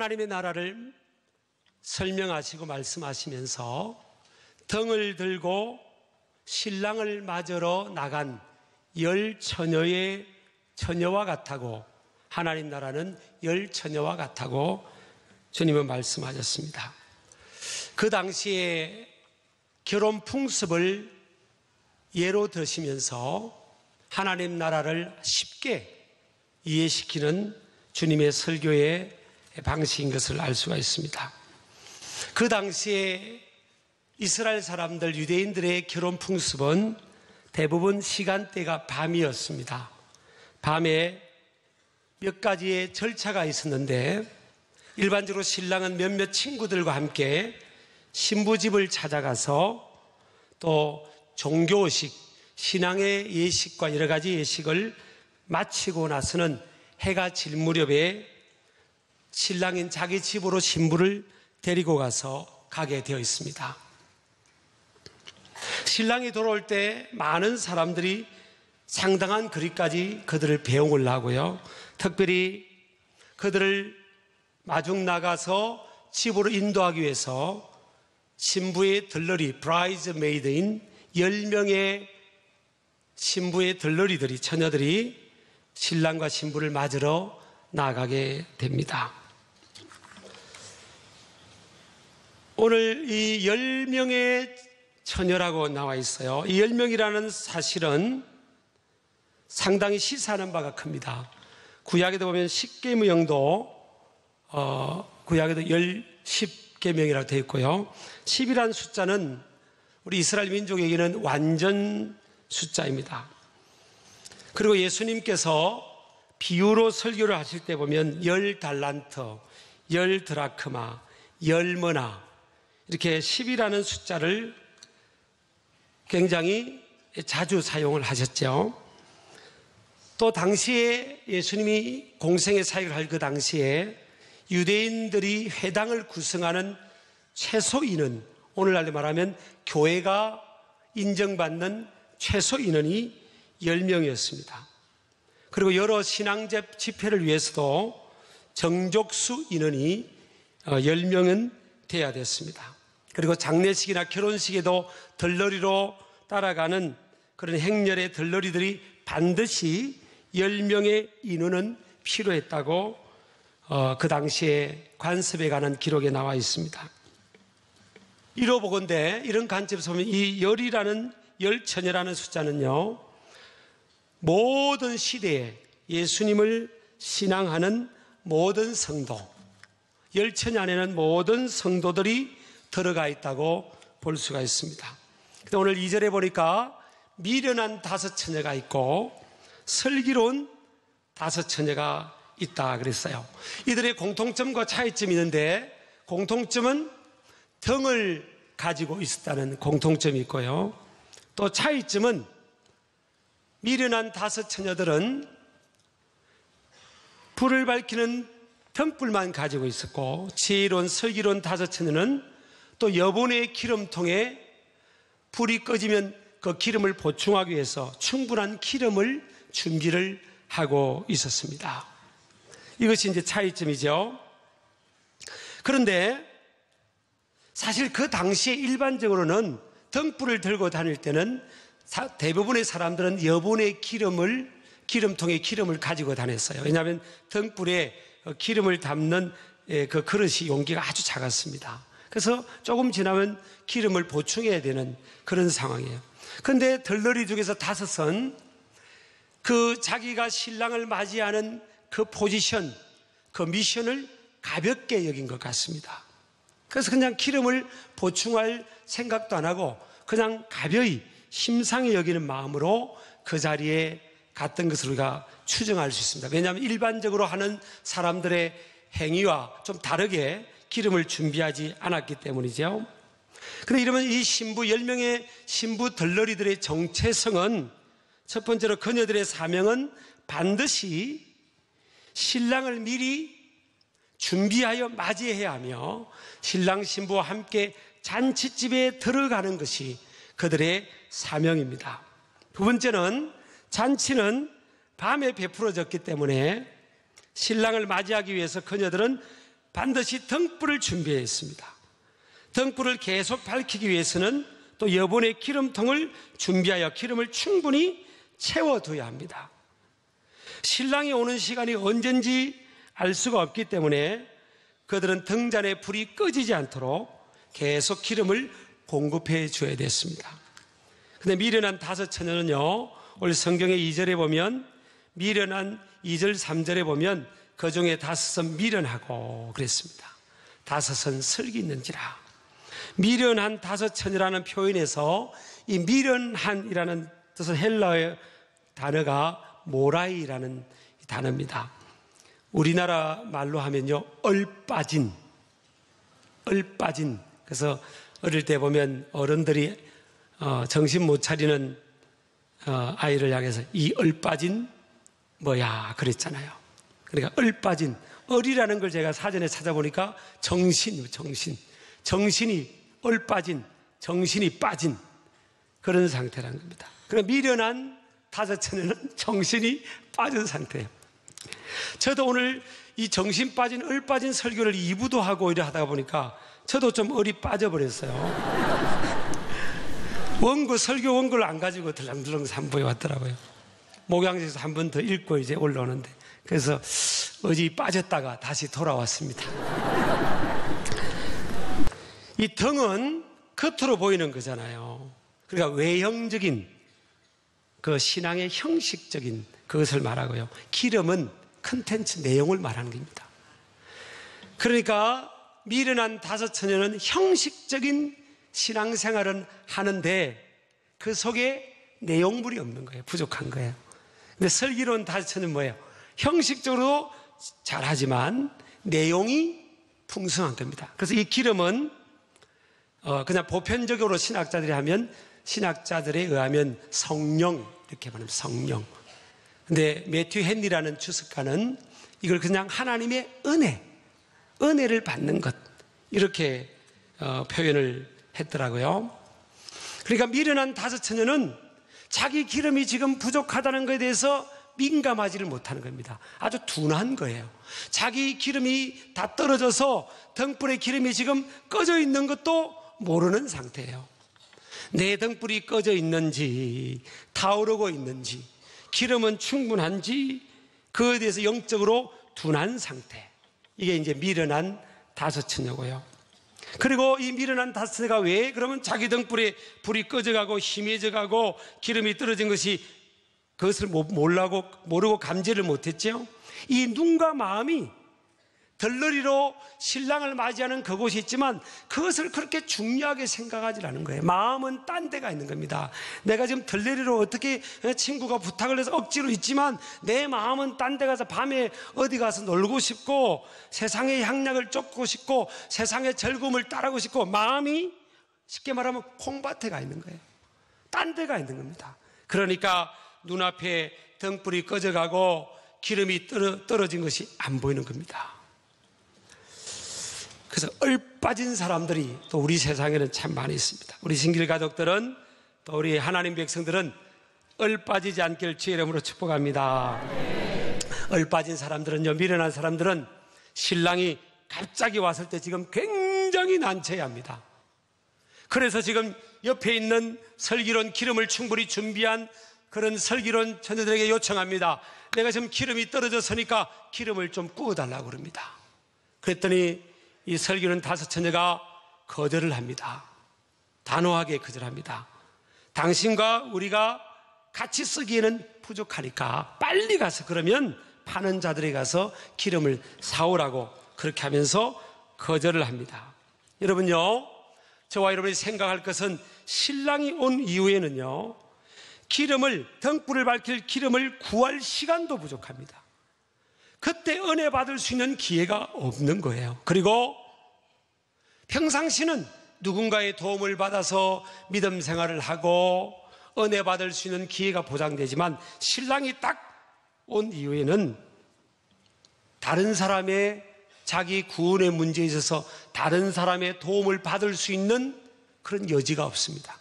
하나님의 나라를 설명하시고 말씀하시면서 등을 들고 신랑을 맞으러 나간 10처녀의 처녀와 같다고, 하나님 나라는 10처녀와 같다고 주님은 말씀하셨습니다. 그 당시에 결혼 풍습을 예로 드시면서 하나님 나라를 쉽게 이해시키는 주님의 설교의 방식인 것을 알 수가 있습니다. 그 당시에 이스라엘 사람들, 유대인들의 결혼 풍습은 대부분 시간대가 밤이었습니다. 밤에 몇 가지의 절차가 있었는데, 일반적으로 신랑은 몇몇 친구들과 함께 신부집을 찾아가서 또 종교식, 신앙의 예식과 여러 가지 예식을 마치고 나서는 해가 질 무렵에 신랑인 자기 집으로 신부를 데리고 가서 가게 되어 있습니다. 신랑이 돌아올 때 많은 사람들이 상당한 거리까지 그들을 배웅을 하고요. 특별히 그들을 마중 나가서 집으로 인도하기 위해서 신부의 들러리, 브라이즈메이드인 10명의 신부의 들러리들이, 처녀들이 신랑과 신부를 맞으러 나가게 됩니다. 오늘 이 10명의 처녀라고 나와 있어요. 이 10명이라는 사실은 상당히 시사하는 바가 큽니다. 구약에도 보면 10계명도 구약에도 10계명이라고 되어 있고요. 10이라는 숫자는 우리 이스라엘 민족에게는 완전 숫자입니다. 그리고 예수님께서 비유로 설교를 하실 때 보면 10달란트, 10드라크마, 10머나 이렇게 10이라는 숫자를 굉장히 자주 사용을 하셨죠. 또 당시에 예수님이 공생의 사역을 할 그 당시에 유대인들이 회당을 구성하는 최소 인원, 오늘날로 말하면 교회가 인정받는 최소 인원이 10명이었습니다. 그리고 여러 신앙 집회를 위해서도 정족수 인원이 10명은 돼야 됐습니다. 그리고 장례식이나 결혼식에도 들러리로 따라가는 그런 행렬의 들러리들이 반드시 10명의 인원은 필요했다고 그 당시에 관습에 관한 기록에 나와 있습니다. 이로보건대 이런 관점에서 보면 이 10처녀라는 숫자는요, 모든 시대에 예수님을 신앙하는 모든 성도, 10처녀 안에는 모든 성도들이 들어가 있다고 볼 수가 있습니다. 근데 오늘 2절에 보니까 미련한 5처녀가 있고 슬기로운 5처녀가 있다 그랬어요. 이들의 공통점과 차이점이 있는데, 공통점은 등을 가지고 있었다는 공통점이 있고요. 또 차이점은 미련한 5처녀들은 불을 밝히는 등불만 가지고 있었고, 지혜로운 슬기로운 5처녀는 또 여분의 기름통에 불이 꺼지면 그 기름을 보충하기 위해서 충분한 기름을 준비를 하고 있었습니다. 이것이 이제 차이점이죠. 그런데 사실 그 당시에 일반적으로는 등불을 들고 다닐 때는 대부분의 사람들은 여분의 기름통에 기름을 가지고 다녔어요. 왜냐하면 등불에 기름을 담는 그 그릇이, 용기가 아주 작았습니다. 그래서 조금 지나면 기름을 보충해야 되는 그런 상황이에요. 그런데 들러리 중에서 5은 그 자기가 신랑을 맞이하는 그 포지션, 그 미션을 가볍게 여긴 것 같습니다. 그래서 그냥 기름을 보충할 생각도 안 하고 그냥 가벼이 심상히 여기는 마음으로 그 자리에 갔던 것을 우리가 추정할 수 있습니다. 왜냐하면 일반적으로 하는 사람들의 행위와 좀 다르게 기름을 준비하지 않았기 때문이죠. 그런데 이러면 이 신부 10명의 신부 들러리들의 정체성은, 첫 번째로 그녀들의 사명은 반드시 신랑을 미리 준비하여 맞이해야 하며 신랑 신부와 함께 잔치집에 들어가는 것이 그들의 사명입니다. 두 번째는 잔치는 밤에 베풀어졌기 때문에 신랑을 맞이하기 위해서 그녀들은 반드시 등불을 준비해야 했습니다. 등불을 계속 밝히기 위해서는 또 여분의 기름통을 준비하여 기름을 충분히 채워둬야 합니다. 신랑이 오는 시간이 언젠지 알 수가 없기 때문에 그들은 등잔에 불이 꺼지지 않도록 계속 기름을 공급해 줘야 됐습니다. 근데 미련한 다섯 처녀는요, 오늘 성경의 2절에 보면 미련한 2절 3절에 보면 그 중에 다섯은 미련하고 그랬습니다. 다섯은 슬기 있는지라. 미련한 다섯 처녀라는 표현에서 이 미련한이라는 뜻은 헬라어의 단어가 모라이라는 단어입니다. 우리나라 말로 하면요, 얼빠진. 그래서 어릴 때 보면 어른들이 정신 못 차리는 아이를 향해서 이 얼빠진 뭐야 그랬잖아요. 그러니까 얼빠진, 얼이라는 걸 제가 사전에 찾아보니까 정신이 얼빠진, 정신이 빠진 그런 상태라는 겁니다. 그러니까 미련한 다섯 처녀는 정신이 빠진 상태예요. 저도 오늘 이 정신 빠진, 얼 빠진 설교를 2부도 하고 이래 하다 보니까 저도 좀 얼이 빠져버렸어요. 설교 원고를 안 가지고 들렁들렁 3부에 왔더라고요. 목양지에서 한 번 더 읽고 이제 올라오는데, 그래서 어디 빠졌다가 다시 돌아왔습니다. 이 등은 겉으로 보이는 거잖아요. 그러니까 외형적인 그 신앙의 형식적인 그것을 말하고요. 기름은 컨텐츠 내용을 말하는 겁니다. 그러니까 미련한 다섯 처녀는 형식적인 신앙생활은 하는데 그 속에 내용물이 없는 거예요. 부족한 거예요. 근데 슬기로운 다섯 처녀는 뭐예요? 형식적으로 잘하지만 내용이 풍성한 겁니다. 그래서 이 기름은 그냥 보편적으로 신학자들이 하면, 신학자들에 의하면 성령 이렇게 말하면 성령. 근데 매튜 헨리라는 주석가는 이걸 그냥 하나님의 은혜를 받는 것 이렇게 표현을 했더라고요. 그러니까 미련한 다섯 처녀는 자기 기름이 지금 부족하다는 것에 대해서 민감하지를 못하는 겁니다. 아주 둔한 거예요. 자기 기름이 다 떨어져서 등불에 기름이 지금 꺼져 있는 것도 모르는 상태예요. 내 등불이 꺼져 있는지, 타오르고 있는지, 기름은 충분한지, 그에 대해서 영적으로 둔한 상태. 이게 이제 미련한 다섯 처녀고요. 그리고 이 미련한 다섯 처녀가 왜 그러면 자기 등불에 불이 꺼져가고 희미해져가고 기름이 떨어진 것이 그것을 모르고 감지를 못했죠? 이 눈과 마음이 덜러리로 신랑을 맞이하는 그곳이 있지만 그것을 그렇게 중요하게 생각하지 않은 거예요. 마음은 딴 데가 있는 겁니다. 내가 지금 덜러리로 어떻게 친구가 부탁을 해서 억지로 있지만 내 마음은 딴 데 가서 밤에 어디 가서 놀고 싶고 세상의 향락을 쫓고 싶고 세상의 즐거움을 따르고 싶고, 마음이 쉽게 말하면 콩밭에 가 있는 거예요. 딴 데가 있는 겁니다. 그러니까 눈앞에 등불이 꺼져가고 기름이 떨어진 것이 안 보이는 겁니다. 그래서 얼빠진 사람들이 또 우리 세상에는 참 많이 있습니다. 우리 신길 가족들은, 또 우리 하나님 백성들은 얼빠지지 않길 주의 이름으로 축복합니다. 얼빠진 사람들은요, 미련한 사람들은 신랑이 갑자기 왔을 때 지금 굉장히 난처해 합니다. 그래서 지금 옆에 있는 슬기로운 기름을 충분히 준비한 그런 슬기로운 처녀들에게 요청합니다. 내가 지금 기름이 떨어졌으니까 기름을 좀 부어달라고 그럽니다. 그랬더니 이 슬기로운 다섯 처녀가 거절을 합니다. 단호하게 거절합니다. 당신과 우리가 같이 쓰기에는 부족하니까 빨리 가서, 그러면 파는 자들에게 가서 기름을 사오라고 그렇게 하면서 거절을 합니다. 여러분요, 저와 여러분이 생각할 것은 신랑이 온 이후에는요, 등불을 밝힐 기름을 구할 시간도 부족합니다. 그때 은혜 받을 수 있는 기회가 없는 거예요. 그리고 평상시는 누군가의 도움을 받아서 믿음 생활을 하고 은혜 받을 수 있는 기회가 보장되지만 신랑이 딱 온 이후에는 다른 사람의 자기 구원의 문제에 있어서 다른 사람의 도움을 받을 수 있는 그런 여지가 없습니다.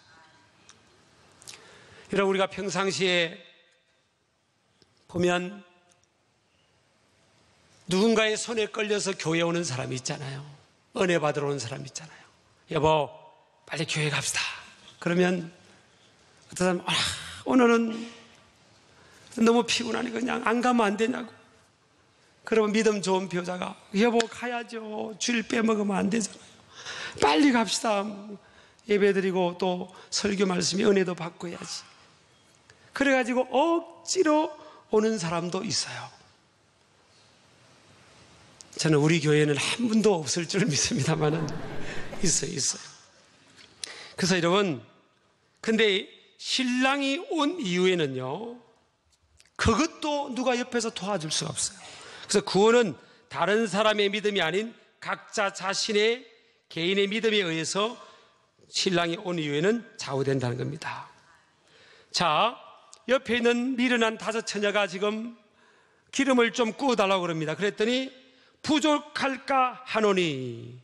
여러분, 우리가 평상시에 보면 누군가의 손에 끌려서 교회 오는 사람이 있잖아요. 은혜 받으러 오는 사람이 있잖아요. 여보, 빨리 교회 갑시다. 그러면 어떤 사람은 오늘은 너무 피곤하니 그냥 안 가면 안 되냐고. 그러면 믿음 좋은 배우자가 여보 가야죠. 주일 빼먹으면 안 되잖아요. 빨리 갑시다. 예배드리고 또 설교 말씀이 은혜도 받고 해야지. 그래가지고 억지로 오는 사람도 있어요. 저는 우리 교회에는 한 분도 없을 줄 믿습니다만은 있어요. 그래서 여러분, 근데 신랑이 온 이후에는요, 그것도 누가 옆에서 도와줄 수가 없어요. 그래서 구원은 다른 사람의 믿음이 아닌 각자 자신의 개인의 믿음에 의해서 신랑이 온 이후에는 좌우된다는 겁니다. 자, 옆에 있는 미련한 5 처녀가 지금 기름을 좀 부어달라고 그럽니다. 그랬더니 부족할까 하노니,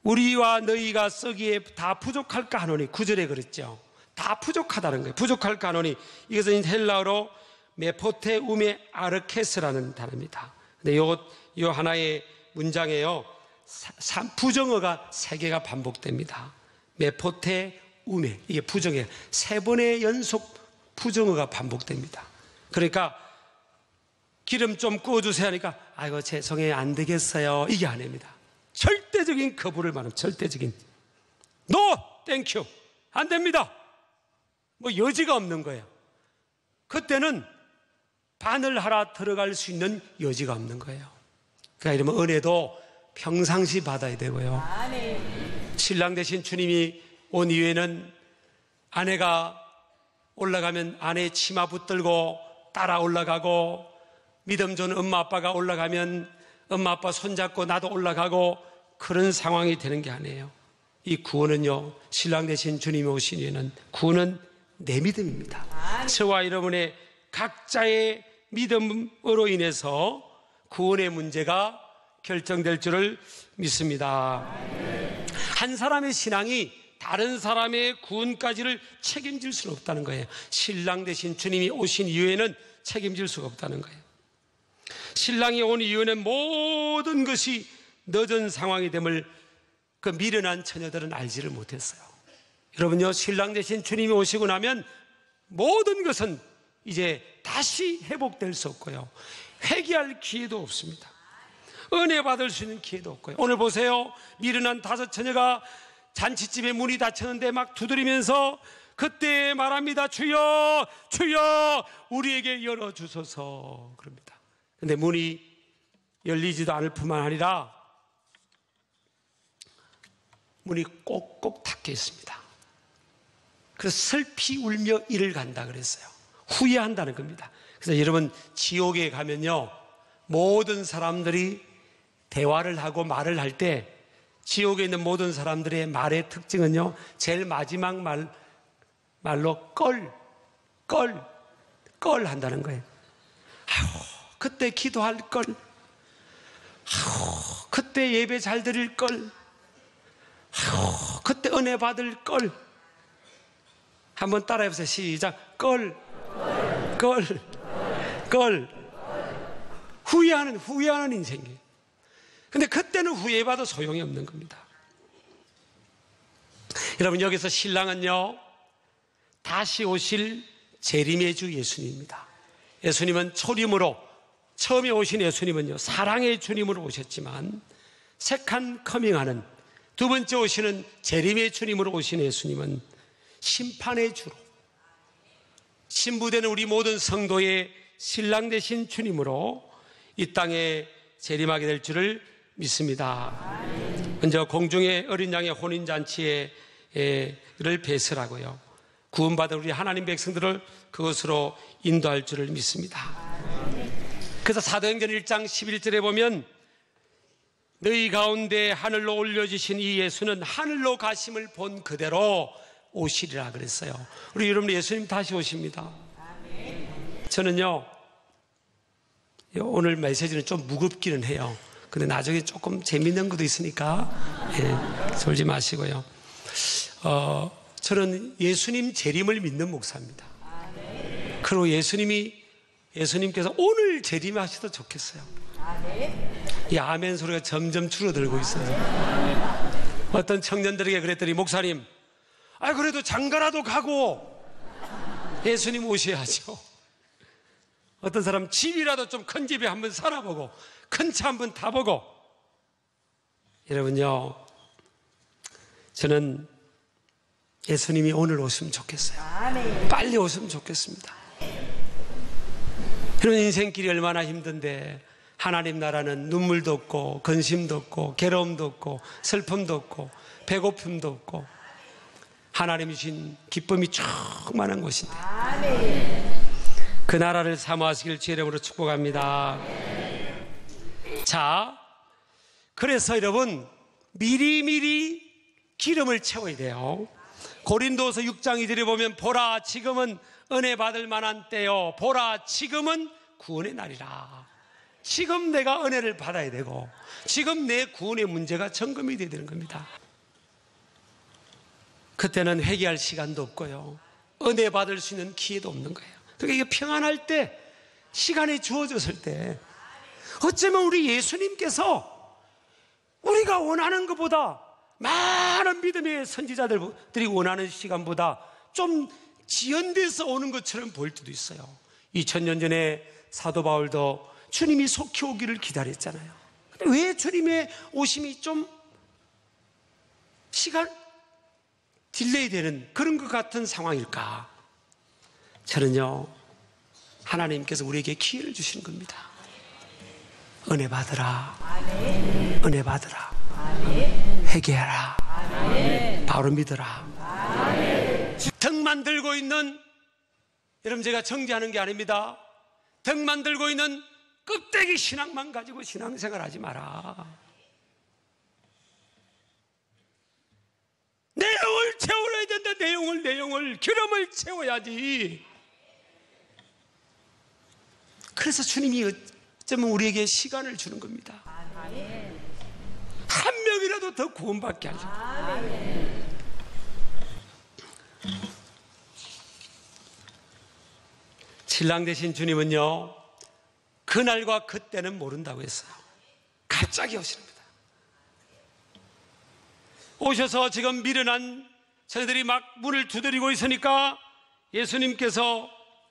우리와 너희가 쓰기에 다 부족할까 하노니, 9절에 그랬죠. 다 부족하다는 거예요. 부족할까 하노니, 이것은 헬라어로 메포테 우메 아르케스라는 단어입니다. 근데 요 하나의 문장에요, 부정어가 3개가 반복됩니다. 메포테 우메, 이게 부정어예요. 3번의 연속 부정어가 반복됩니다. 그러니까 기름 좀 구워주세요 하니까 아이고 죄송해요 안 되겠어요, 이게 아닙니다. 절대적인 거부를 말하는, 절대적인 No, thank you, 안 됩니다. 뭐 여지가 없는 거예요. 그때는 반을 하라 들어갈 수 있는 여지가 없는 거예요. 그러니까 이러면 은혜도 평상시 받아야 되고요. 신랑 대신 주님이 온 이후에는 아내가 올라가면 아내 치마 붙들고 따라 올라가고, 믿음 좋은 엄마 아빠가 올라가면 엄마 아빠 손잡고 나도 올라가고, 그런 상황이 되는 게 아니에요. 이 구원은요, 신랑 대신 주님이 오신 이후에는 구원은 내 믿음입니다. 저와 여러분의 각자의 믿음으로 인해서 구원의 문제가 결정될 줄을 믿습니다. 한 사람의 신앙이 다른 사람의 구원까지를 책임질 수는 없다는 거예요. 신랑 대신 주님이 오신 이후에는 책임질 수가 없다는 거예요. 신랑이 온 이후에는 모든 것이 늦은 상황이 됨을 그 미련한 처녀들은 알지를 못했어요. 여러분요, 신랑 대신 주님이 오시고 나면 모든 것은 이제 다시 회복될 수 없고요, 회개할 기회도 없습니다. 은혜 받을 수 있는 기회도 없고요. 오늘 보세요, 미련한 5 처녀가 잔치집에 문이 닫혔는데 막 두드리면서 그때 말합니다. 주여, 주여, 우리에게 열어주소서, 그럽니다. 근데 문이 열리지도 않을 뿐만 아니라 문이 꼭꼭 닫혀 있습니다. 그래서 슬피 울며 이를 간다 그랬어요. 후회한다는 겁니다. 그래서 여러분, 지옥에 가면요, 모든 사람들이 대화를 하고 말을 할 때 지옥에 있는 모든 사람들의 말의 특징은요, 제일 마지막 말로 껄 한다는 거예요. 아유, 그때 기도할 걸, 아유, 그때 예배 잘 드릴 걸, 아유, 그때 은혜 받을 걸. 한번 따라해보세요. 시작. 걸. 후회하는 인생이에요. 근데 그때는 후회해봐도 소용이 없는 겁니다. 여러분, 여기서 신랑은요, 다시 오실 재림의 주 예수님입니다. 예수님은 초림으로, 처음에 오신 예수님은요, 사랑의 주님으로 오셨지만 세컨 커밍하는, 2번째 오시는 재림의 주님으로 오신 예수님은 심판의 주로, 신부되는 우리 모든 성도의 신랑 되신 주님으로 이 땅에 재림하게 될 줄을 믿습니다. 먼저 공중의 어린 양의 혼인잔치를 배설하고요, 구원받은 우리 하나님 백성들을 그것으로 인도할 줄을 믿습니다. 그래서 사도행전 1장 11절에 보면 너희 가운데 하늘로 올려지신 이 예수는 하늘로 가심을 본 그대로 오시리라 그랬어요. 우리 여러분, 예수님 다시 오십니다. 저는요, 오늘 메시지는 좀 무겁기는 해요. 근데 나중에 조금 재밌는 것도 있으니까 졸지 마시고요. 저는 예수님 재림을 믿는 목사입니다. 그리고 예수님께서 오늘 재림하셔도 좋겠어요. 이 아멘 소리가 점점 줄어들고 있어요. 어떤 청년들에게 그랬더니, 목사님, 그래도 장가라도 가고 예수님 오셔야죠. 어떤 사람 집이라도 좀 큰 집에 한번 살아보고 큰 차 한번 타보고. 여러분요, 저는 예수님이 오늘 오시면 좋겠어요. 빨리 오시면 좋겠습니다. 여러분, 인생길이 얼마나 힘든데 하나님 나라는 눈물도 없고 근심도 없고 괴로움도 없고 슬픔도 없고 배고픔도 없고 하나님이 주신 기쁨이 충만한 곳인데, 그 나라를 사모하시길 주의 이름으로 축복합니다. 자, 그래서 여러분, 미리미리 기름을 채워야 돼요. 고린도서 6장 2절에 보면, 보라 지금은 은혜 받을 만한 때요, 보라 지금은 구원의 날이라. 지금 내가 은혜를 받아야 되고 지금 내 구원의 문제가 점검이 돼야 되는 겁니다. 그때는 회개할 시간도 없고요, 은혜 받을 수 있는 기회도 없는 거예요. 그러니까 이게 평안할 때, 시간이 주어졌을 때, 어쩌면 우리 예수님께서 우리가 원하는 것보다, 많은 믿음의 선지자들이 원하는 시간보다 좀 지연돼서 오는 것처럼 보일 때도 있어요. 2000년 전에 사도 바울도 주님이 속히 오기를 기다렸잖아요. 근데 왜 주님의 오심이 좀 시간 딜레이 되는 그런 것 같은 상황일까? 저는요, 하나님께서 우리에게 기회를 주시는 겁니다. 은혜 받으라. 은혜 받으라. 회개하라. 바로 믿어라. 덕만 들고 있는, 여러분, 제가 정죄하는 게 아닙니다. 덕만 들고 있는 껍데기 신앙만 가지고 신앙생활 하지 마라. 내 영을 채워야 된다. 내 영을 기름을 채워야지. 그래서 주님이 어쩌면 우리에게 시간을 주는 겁니다. 한 명이라도 더 구원받게 하려고. 신랑 되신 주님은요, 그날과 그때는 모른다고 했어요. 갑자기 오십니다. 오셔서 지금 미련한 저희들이 막 문을 두드리고 있으니까 예수님께서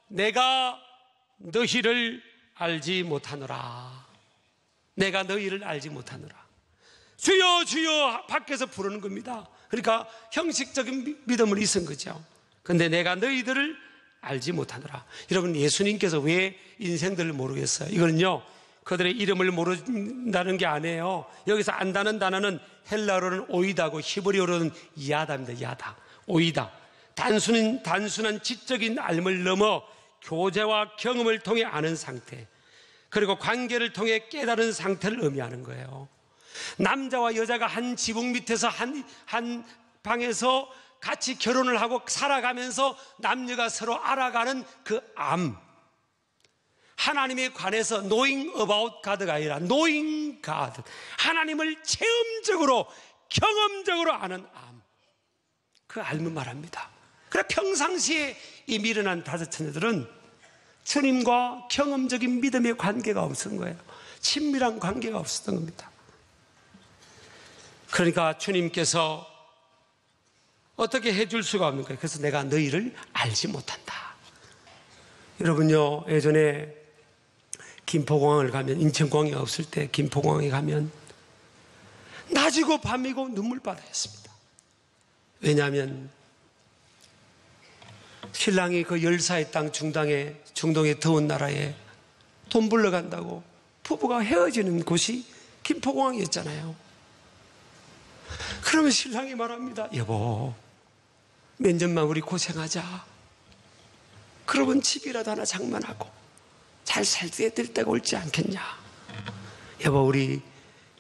내가 너희를 알지 못하노라. 내가 너희를 알지 못하노라. 주여 주여 밖에서 부르는 겁니다. 그러니까 형식적인 믿음을 잊은 거죠. 그런데 내가 너희들을 알지 못하노라. 여러분, 예수님께서 왜 인생들을 모르겠어요? 이거는요, 그들의 이름을 모른다는 게 아니에요. 여기서 안다는 단어는 헬라어로는 오이다고 히브리어로는 야다입니다. 야다, 오이다. 단순한 지적인 알을 넘어 교제와 경험을 통해 아는 상태, 그리고 관계를 통해 깨달은 상태를 의미하는 거예요. 남자와 여자가 한 지붕 밑에서 한 방에서 같이 결혼을 하고 살아가면서 남녀가 서로 알아가는 그 암, 하나님에 관해서 knowing about God가 아니라 knowing God, 하나님을 체험적으로 경험적으로 아는 암, 그 알면 말합니다. 그래 평상시에 이 미련한 다섯 처녀들은 주님과 경험적인 믿음의 관계가 없었던 거예요. 친밀한 관계가 없었던 겁니다. 그러니까 주님께서 어떻게 해줄 수가 없는 거예요. 그래서 내가 너희를 알지 못한다. 여러분요, 예전에 김포공항을 가면, 인천공항이 없을 때 김포공항에 가면 낮이고 밤이고 눈물바다였습니다. 왜냐하면 신랑이 그 열사의 땅 중동의 더운 나라에 돈 벌러 간다고 부부가 헤어지는 곳이 김포공항이었잖아요. 그러면 신랑이 말합니다. 여보, 몇 년만 우리 고생하자. 그러면 집이라도 하나 장만하고 잘 살게 될 때가 올지 않겠냐. 여보, 우리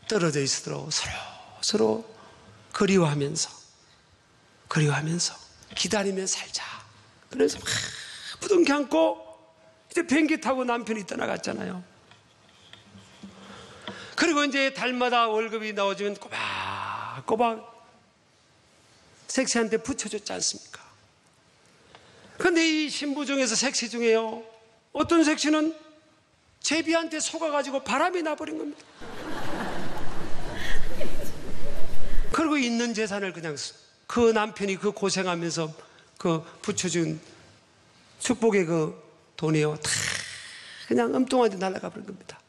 떨어져 있어도 서로 그리워하면서 기다리며 살자. 그래서 막 부둥켜 안고 이제 비행기 타고 남편이 떠나갔잖아요. 그리고 이제 달마다 월급이 나오면 꼬박꼬박 섹시한테 붙여줬지 않습니까? 그런데 이 신부 중에서 섹시 중에요, 어떤 섹시는 제비한테 속아가지고 바람이 나버린 겁니다. 그리고 있는 재산을 그냥 그 남편이 그 고생하면서 그 붙여준 축복의 그 돈이요, 다 그냥 엉뚱한데 날아가 버린 겁니다.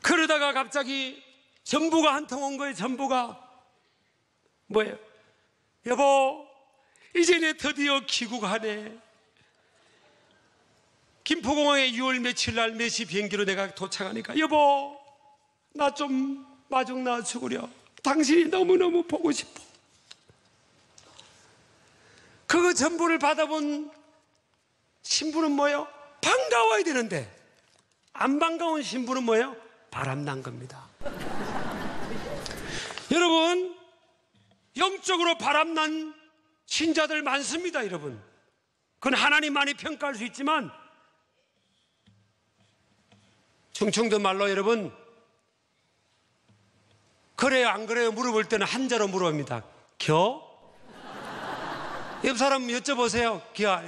그러다가 갑자기 전부가 한 통 온 거예요. 전부가 뭐예요? 여보, 이제 내 드디어 귀국하네. 김포공항에 6월 며칠 날 몇 시 비행기로 내가 도착하니까, 여보, 나 좀 마중 나와 죽으려. 당신이 너무너무 보고 싶어. 그거 전부를 받아본 신부는 뭐예요? 반가워야 되는데 안 반가운 신부는 뭐예요? 바람난 겁니다. 여러분, 영적으로 바람난 신자들 많습니다. 여러분, 그건 하나님만이 평가할 수 있지만 충청도 말로 여러분, 그래요 안 그래요 물어볼 때는 한자로 물어봅니다. 겨? 옆 사람 여쭤보세요. 겨?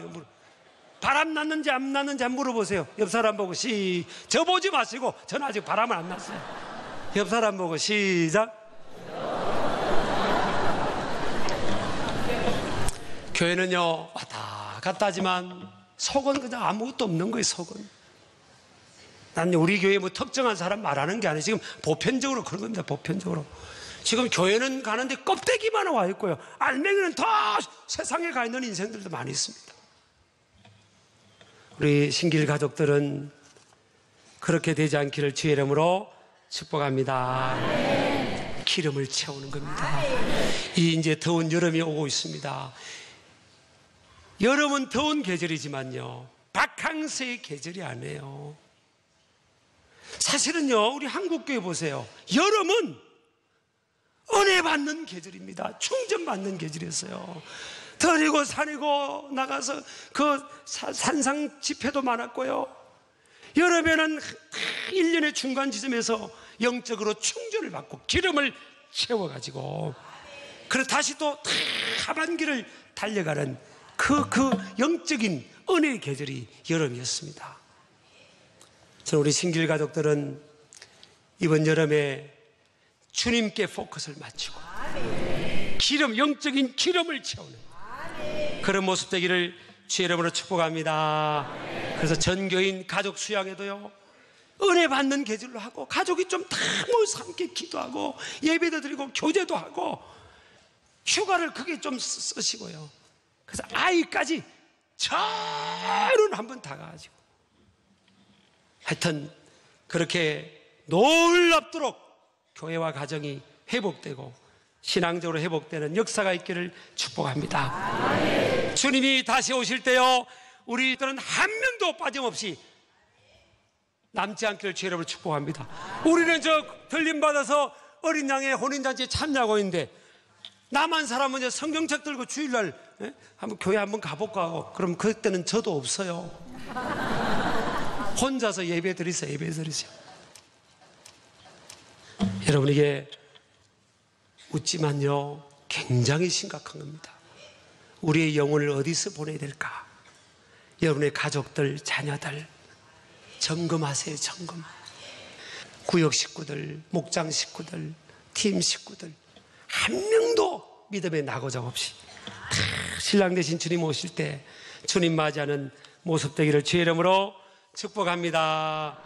바람 났는지 안 났는지 한번 물어보세요. 옆 사람 보고 저 보지 마시고, 저는 아직 바람을 안 났어요. 옆 사람 보고 시작. 교회는요 왔다 갔다 하지만 속은 그냥 아무것도 없는 거예요. 속은. 난 우리 교회 뭐 특정한 사람 말하는 게 아니에요. 지금 보편적으로 그런 겁니다. 보편적으로. 지금 교회는 가는데 껍데기만 와 있고요, 알맹이는 다 세상에 가 있는 인생들도 많이 있습니다. 우리 신길 가족들은 그렇게 되지 않기를 주의 이름으로 축복합니다. 기름을 채우는 겁니다. 이 이제 더운 여름이 오고 있습니다. 여름은 더운 계절이지만요, 바캉스의 계절이 아니에요. 사실은요, 우리 한국교회 보세요. 여름은 은혜 받는 계절입니다. 충전 받는 계절이었어요. 들이고 산이고 나가서 그 산상 집회도 많았고요. 여름에는 1년의 중간 지점에서 영적으로 충전을 받고 기름을 채워가지고, 그리고 다시 또 하반기를 달려가는 그 영적인 은혜의 계절이 여름이었습니다. 저는 우리 신길 가족들은 이번 여름에 주님께 포커스를 맞추고 영적인 기름을 채우는 그런 모습 되기를 주의 이름으로 축복합니다. 그래서 전교인 가족 수양에도요, 은혜 받는 계절로 하고, 가족이 좀 다 모여서 함께 기도하고 예배도 드리고 교제도 하고, 휴가를 크게 좀 쓰시고요. 그래서 아이까지 전원 한번 다 가가지고 하여튼 그렇게 놀랍도록 교회와 가정이 회복되고 신앙적으로 회복되는 역사가 있기를 축복합니다. 주님이 다시 오실 때요, 우리들은 한 명도 빠짐없이 남지 않기를 주의 이름으로 축복합니다. 우리는 들림받아서 어린 양의 혼인잔치에 참여하고 있는데, 남한 사람은 이제 성경책 들고 주일날 한번 교회 한번 가볼까 하고, 그럼 그때는 저도 없어요. 혼자서 예배 드리세요. 예배 드리세요. 여러분, 이게 웃지만요 굉장히 심각한 겁니다. 우리의 영혼을 어디서 보내야 될까? 여러분의 가족들, 자녀들 점검하세요. 점검. 구역 식구들, 목장 식구들, 팀 식구들 한 명도 믿음의 낙오작 없이 다 신랑 되신 주님 오실 때 주님 맞이하는 모습 되기를 주의 이름으로 축복합니다.